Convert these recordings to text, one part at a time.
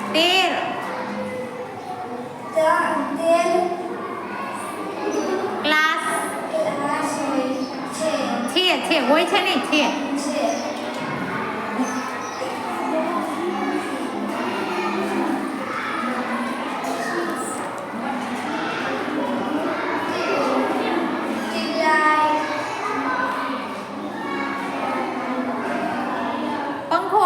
13 class છે હોય છે નહીં છે પંખો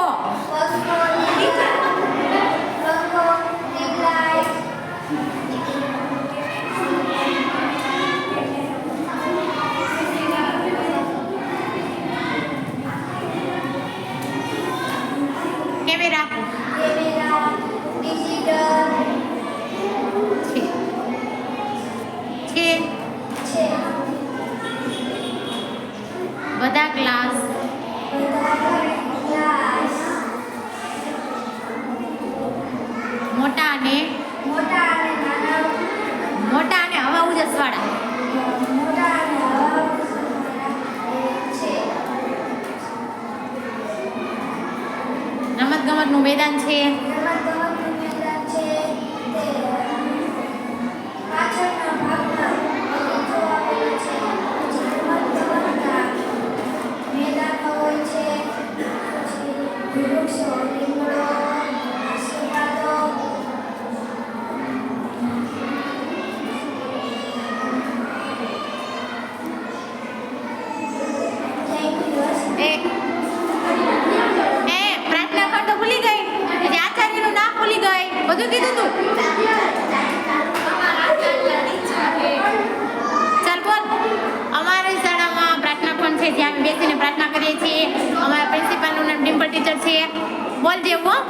કેમેરા છે બધા ક્લાસ મોટા અને હવા ઉજસ વાળા રમત ગમત નું મેદાન છે પ્રાર્થના કર તો ભૂલી ગઈ આચાર્યનું નામ ભૂલી ગઈ બધું કીધું તું ચાલ બોલ અમારી શાળામાં પ્રાર્થના પણ છે જ્યાં અમે બેસીને પ્રાર્થના કરીએ છીએ અમારા પ્રિન્સિપાલનું નામ ડિમ્પલ ટીચર છે બોલ જેવું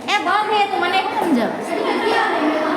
એ બોલ તું મને સમજાવ